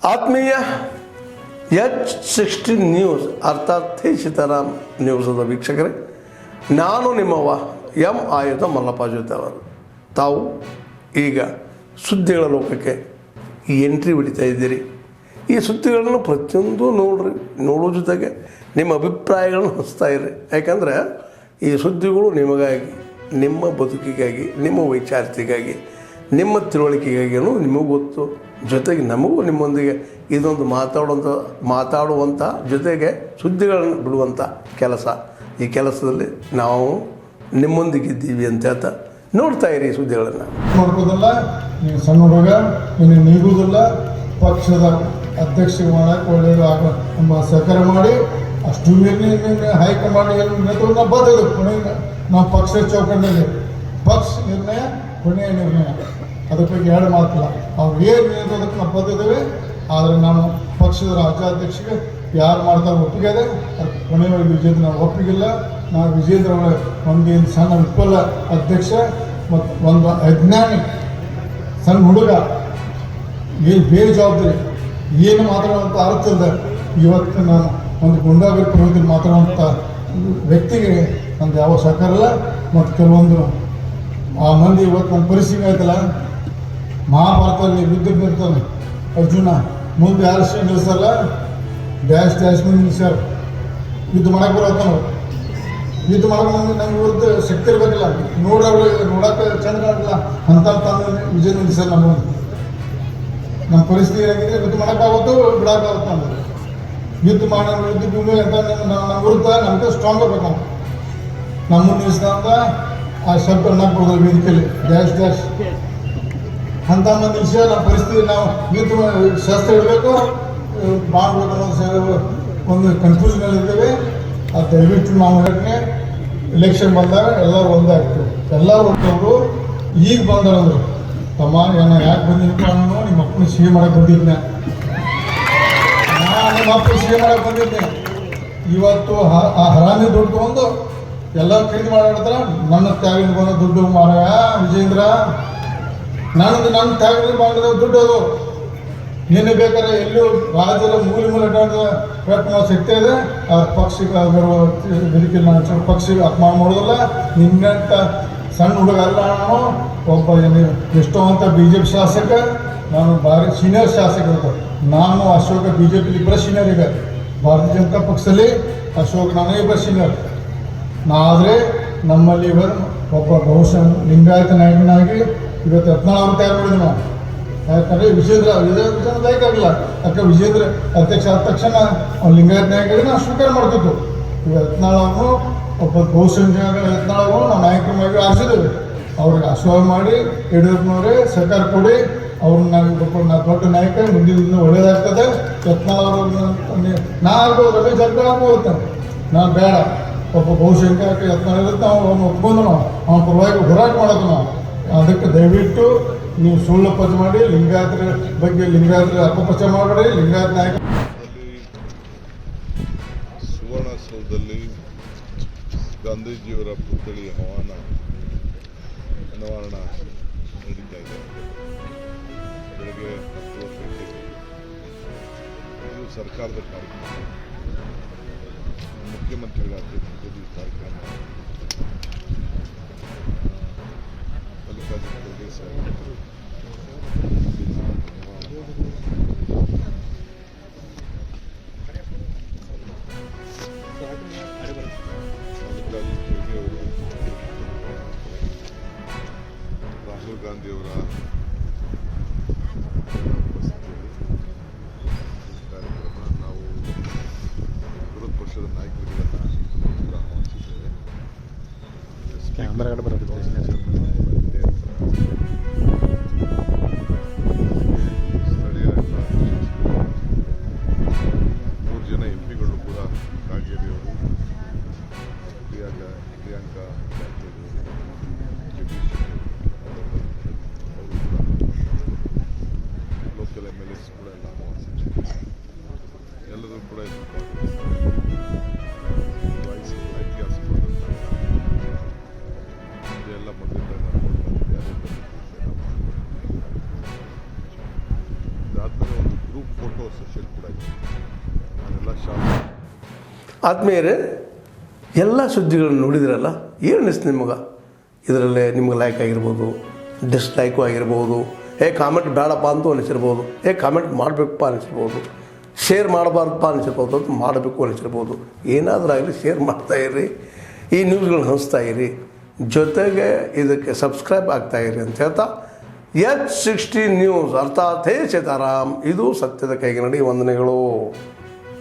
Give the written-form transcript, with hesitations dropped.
ಆತ್ಮೀಯ H16 news ಅರ್ಥಾತ್ ಥೇ ಸೀತಾರಾಮ್ ನ್ಯೂಸದ ವೀಕ್ಷಕರೇ, ನಾನು ನಿಮ್ಮವ ಎಂ ಆಯುಧ ಮಲ್ಲಪ್ಪ ಜೊತೆ ಅವರು. ತಾವು ಈಗ ಸುದ್ದಿಗಳ ಲೋಕಕ್ಕೆ ಎಂಟ್ರಿ ಹೊಡಿತಾ ಇದ್ದೀರಿ. ಈ ಸುದ್ದಿಗಳನ್ನು ಪ್ರತಿಯೊಂದು ನೋಡೋ ಜೊತೆಗೆ ನಿಮ್ಮ ಅಭಿಪ್ರಾಯಗಳನ್ನು ಹಂಚ್ತಾ ಇರಿ. ಯಾಕಂದರೆ ಈ ಸುದ್ದಿಗಳು ನಿಮಗಾಗಿ, ನಿಮ್ಮ ಬದುಕಿಗಾಗಿ, ನಿಮ್ಮ ವೈಚಾರಿಕೆಗಾಗಿ, ನಿಮ್ಮ ತಿಳುವಳಿಕೆಗಾಗಿಯೂ ನಿಮಗೂ ಗೊತ್ತು. ಜೊತೆಗೆ ನಮಗೂ ನಿಮ್ಮೊಂದಿಗೆ ಇದೊಂದು ಮಾತಾಡುವಂಥ ಜೊತೆಗೆ ಸುದ್ದಿಗಳನ್ನು ಬಿಡುವಂಥ ಕೆಲಸ. ಈ ಕೆಲಸದಲ್ಲಿ ನಾವು ನಿಮ್ಮೊಂದಿಗಿದ್ದೀವಿ ಅಂತ ಹೇಳ್ತಾ ನೋಡ್ತಾ ಇರಿ ಸುದ್ದಿಗಳನ್ನು. ಮಾಡ್ಕೋದಲ್ಲ, ನೀವು ಸಣ್ಣ ಹುಡುಗ, ನೀನು ನೀಗುವುದಿಲ್ಲ. ಪಕ್ಷದ ಅಧ್ಯಕ್ಷ ಮಾಡೋಕ್ಕೆ ಒಳ್ಳೆಯದು ನಮ್ಮ ಸಹಕಾರ ಮಾಡಿ ಅಷ್ಟು ಹೈಕಮಾಂಡ್ ನೇತೃತ್ವ ಬರ್ತದೆ. ಕೊನೆಗೆ ನಾವು ಪಕ್ಷದ ಚೌಕಟ್ಟಿನಲ್ಲಿ ಪಕ್ಷ ನಿರ್ಣಯ ಕೊನೆಯ ನಿರ್ಣಯ, ಅದ್ರ ಬಗ್ಗೆ ಎರಡು ಮಾತಿಲ್ಲ. ಅವ್ರು ಏನು ನಿರ್ಣಯದಕ್ಕೆ ನಾವು ಬಂದಿದ್ದೇವೆ. ಆದರೆ ನಾವು ಪಕ್ಷದ ರಾಜ್ಯಾಧ್ಯಕ್ಷಗೆ ಯಾರು ಮಾಡ್ತಾರೆ ಒಪ್ಪಿಗೆ ಇದೆ, ಅದಕ್ಕೆ ಕೊನೆಯವರೆಗೆ ವಿಜೇಂದ್ರ ನಾವು ಒಪ್ಪಿಗಿಲ್ಲ. ನಾವು ವಿಜೇಂದ್ರ ಒಂದು ಸಣ್ಣ ವಿಫಲ ಅಧ್ಯಕ್ಷ ಮತ್ತು ಒಂದು ಅಜ್ಞಾನಿ ಸಣ್ಣ ಹುಡುಗ, ಏನು ಬೇಜವಾಬ್ದಾರಿ ಏನು ಮಾತಾಡುವಂಥ ಅರ್ಥದ ಇವತ್ತು ನಾನು ಒಂದು ಗುಂಡಾಗರಿ ಪ್ರವೃತ್ತಿಯಲ್ಲಿ ಮಾತಾಡುವಂಥ ವ್ಯಕ್ತಿಗೆ ನಂದು ಯಾವ ಸಹಕಾರ ಇಲ್ಲ. ಮತ್ತು ಕೆಲವೊಂದು ಆ ಮಂದಿ ಇವತ್ತು ನನ್ನ ಪರಿಸ್ಥಿತಿ ಆಯ್ತಲ್ಲ, ಮಹಾಭಾರತದಲ್ಲಿ ಯುದ್ಧ ಇರ್ತಾನೆ ಅರ್ಜುನ, ಮುಂದೆ ಯಾರು ನಿಲ್ಲಿಸಲ್ಲ, ಡ್ಯಾಶ್ ಮುಂದೆ ನಿಲ್ಲಿಸ್ಯಾರ. ಯುದ್ಧ ಮಾಡಕ್ಕೆ ಬರತ್ತಾನ, ಯುದ್ಧ ಮಾಡಕ್ಕೆ ನಮ್ಗೆ ವಿರುದ್ಧ ಶಕ್ತಿ ಇರಬೇಕಿಲ್ಲ, ನೋಡೋಕೆ ಚಂದ ಕಾಣಲ್ಲ ಅಂತ ತಂದು ವಿಜಯ ನಿಲ್ಲಿಸಲ್ಲ. ನಮ್ಮ ಪರಿಸ್ಥಿತಿ ಏನಾಗಿದೆ, ಯುದ್ಧ ಮಾಡೋಕ್ಕಾಗುತ್ತೋ ಬಿಡೋಕ್ಕಾಗುತ್ತೋ ಅಂದ್ರೆ ಯುದ್ಧ ಭೂಮಿ ಅಂತ ನಮ್ಮ ವಿರುದ್ಧ ನಮ್ಗೆ ಸ್ಟ್ರಾಂಗ್ ಇರ್ಬೇಕು. ನಾವು ನಮ್ಮ ನಿಲ್ಲಿಸಿದಂತ ಆ ಶಬ್ದ ಅನ್ನಕ್ಕೆ ಬರೋದು ವೇದಿಕೆಯಲ್ಲಿ ಡ್ಯಾಶ್ ಅಂತ ಮಂದಿ ವಿಷಯ. ನಮ್ಮ ಪರಿಸ್ಥಿತಿ ನಾವು ಯುದ್ಧ ಶಾಸ್ತ್ರ ಇಡಬೇಕು, ಮಾಡಬೇಕು ಅನ್ನೋ ಒಂದು ಕನ್ಫ್ಯೂಷನಲ್ಲಿ ಇದ್ದೇವೆ. ಅದು ದಯವಿಟ್ಟು ನಾವು ಹೇಳಕ್ಕೆ ಎಲೆಕ್ಷನ್ ಬಂದಾಗ ಎಲ್ಲರೂ ಒಂದಾಗ್ತೇವೆ. ಎಲ್ಲರೂ ಒಟ್ಟವರು ಈಗ ಬಂದವರು ತಮ್ಮ ನಾನು ಯಾಕೆ ಬಂದಿದ್ದಪ್ಪ, ನಾನು ನಿಮ್ಮ ಅಪ್ಪನ ಸಿಹಿ ಮಾಡಕ್ಕೆ ಬಂದಿದ್ದೆ, ನಾನು ನಿಮ್ಮ ಅಪ್ಪನ ಸಿಹಿ ಮಾಡಕ್ಕೆ ಬಂದಿದ್ದೆ. ಇವತ್ತು ಆ ಹರಾಮಿ ದುಡ್ಡು ತಗೊಂಡು ಎಲ್ಲ ಖರೀದಿ ಮಾಡಿಡ್ತಾರೆ. ನನ್ನ ತ್ಯಾಗದಿಂದ ಬಂದ ದುಡ್ಡು ಮಾರಾಯ ವಿಜೇಂದ್ರ, ನನ್ನ ತ್ಯಾಗದಿಂದ ಮಾಡಿದ ದುಡ್ಡು ಅದು. ನಿನ್ನೆ ಬೇಕಾದ್ರೆ ಎಲ್ಲೂ ರಾಜ್ಯದ ಮೂಲ ಪ್ರಯತ್ನ ಶಕ್ತಿ ಇದೆ. ಆ ಪಕ್ಷಕ್ಕೆ ಬರುವ ವೇದಿಕೆ ನಾನು ಪಕ್ಷಕ್ಕೆ ಅಪಮಾನ ಮಾಡೋದಿಲ್ಲ. ನಿನ್ನಂತ ಸಣ್ಣ ಹುಡುಗ ಅಲ್ಲ, ನಾನು ಒಬ್ಬ ಎಷ್ಟೋ ಅಂತ BJP ಶಾಸಕ, ನಾನು ಭಾರಿ ಸೀನಿಯರ್ ಶಾಸಕ ಇರ್ತಾರೆ. ನಾನು ಅಶೋಕ BJP ಇಬ್ಬರ ಸೀನಿಯರ್. ಈಗ ಭಾರತೀಯ ಜನತಾ ಪಕ್ಷದಲ್ಲಿ ಅಶೋಕ್ ನಾನು ಇಬ್ಬರ ಸೀನಿಯರ್. ಆದರೆ ನಮ್ಮಲ್ಲಿ ಇವರು ಒಬ್ಬ ಬಹುಶಃ ಲಿಂಗಾಯತ ನಾಯಕನಾಗಿ ಇವತ್ತು 14 ತಯಾರು ಮಾಡಿದ್ವಿ ನಾವು. ಯಾಕಂದರೆ ವಿಜೇಂದ್ರ ನಾಯಕ ಆಗಿಲ್ಲ. ಯಾಕೆ ವಿಜೇಂದ್ರ ಅಧ್ಯಕ್ಷ ಆದ ತಕ್ಷಣ ಅವ್ನು ಲಿಂಗಾಯತ ನಾಯಕರಿಗೆ ನಾವು ಸ್ವೀಕಾರ ಮಾಡ್ತಿತ್ತು. ಈಗ 14 ಒಬ್ಬ ಬಹುಸಂಖ್ಯಾತ 14 ನಾವು ನಾಯಕರಾಗಿ ಆರಿಸಿದ್ದೇವೆ. ಅವ್ರಿಗೆ ಆಶೀರ್ವಾದ ಮಾಡಿ ಯಡಿಯೂರಪ್ಪನವರೇ ಸಹಕಾರ ಕೊಡಿ, ಅವ್ರನ್ನ ನಾವು ದೊಡ್ಡ ನಾಯಕ, ಮುಂದಿನ ದಿನ ಒಳ್ಳೇದಾಗ್ತದೆ. 14 ನಾ ಆಗ್ಬೋದು, ರಮೇಶ್ ಜಾರಕಿಹೊಳಿ ಆಗ್ಬೋದು, ನಾನು ಬೇಡ. ಒಬ್ಬ ಬಹುಸಂಖ್ಯಾತ 14 ಇರುತ್ತೆ, ಅವ್ನು ಒಪ್ಕೊಂಡು ನಾವು ಅವನ ಪರವಾಗಿ ಹೋರಾಟ ಮಾಡೋದು ನಾವು. ಅದಕ್ಕೆ ದಯವಿಟ್ಟು ನೀವು ಸುಳ್ಳು ಪಚ ಮಾಡಿ ಲಿಂಗಾಯತರ ಬಗ್ಗೆ ಲಿಂಗಾಯತರ ಅಪಪ್ರಚಾರ ಮಾಡಬೇಡಿ. ಲಿಂಗಾಯತ ನಾಯಕ ಸುವರ್ಣಸೌಧದಲ್ಲಿ ಗಾಂಧೀಜಿಯವರ ಪುತ್ಥಳಿ ಅನಾವರಣ ನಡೀತಾ ಇದೆ. ಬೆಳಗ್ಗೆ 10 ಗಂಟೆಗೆ ಇದು ಸರ್ಕಾರದ ಕಾರ್ಯಕ್ರಮ, ಮುಖ್ಯಮಂತ್ರಿಗಳ ಅಧ್ಯಕ್ಷತೆಯಲ್ಲಿ ಕಾರ್ಯಕ್ರಮ. ಮಲ್ಲಿಕಾರ್ಜುನ ಖರ್ಗೆ ಸಾಹೇಬರು, ರಾಹುಲ್ ಗಾಂಧಿ ಅವರ ಉಪಸ್ಥಿತಿಯಲ್ಲಿ ಕಾರ್ಯಕ್ರಮ. ನಾವು ವಿರೋಧ ಪಕ್ಷದ ನಾಯಕರುಗಳನ್ನು ಆಹ್ವಾನಿಸಿದ್ದೇವೆ. ಸ್ಥಳೀಯ ಶಾಸಕರು ಮೆಡಿಕಲ್ ಅಸೋಸಿಯೇಟ್ ಕೂಡ ಇದೆ. ನಾನೆಲ್ಲ ಶಾಲೆ ಆದ್ಮೇಲೆ ಎಲ್ಲ ಸುದ್ದಿಗಳನ್ನು ನೋಡಿದ್ರಲ್ಲ, ಏನು ಅನಿಸ್ತು ನಿಮಗೆ? ಇದರಲ್ಲೇ ನಿಮ್ಗೆ ಲೈಕ್ ಆಗಿರ್ಬೋದು, ಡಿಸ್ಲೈಕು ಆಗಿರ್ಬೋದು, ಕಾಮೆಂಟ್ ಬೇಡಪ್ಪ ಅಂತೂ ಅನಿಸಿರ್ಬೋದು, ಕಾಮೆಂಟ್ ಮಾಡಬೇಕಪ್ಪ ಅನಿಸಿರ್ಬೋದು, ಶೇರ್ ಮಾಡಬಾರ್ದಪ್ಪ ಅನಿಸಿರ್ಬೋದು, ಅದು ಮಾಡಬೇಕು ಅನಿಸಿರ್ಬೋದು. ಏನಾದರೂ ಆಗಲಿ ಶೇರ್ ಮಾಡ್ತಾಯಿರಿ, ಈ ನ್ಯೂಸ್ಗಳನ್ನ ಹಂಚ್ತಾ ಇರಿ, ಜೊತೆಗೆ ಇದಕ್ಕೆ ಸಬ್ಸ್ಕ್ರೈಬ್ ಆಗ್ತಾಯಿರಿ ಅಂತ ಹೇಳ್ತಾ H16 ನ್ಯೂಸ್ ಅರ್ಥಾತ್ ಹೇ ಸೀತಾರಾಮ್, ಇದು ಸತ್ಯದ ಕೈಗೆ ನಡಿ. ವಂದನೆಗಳು.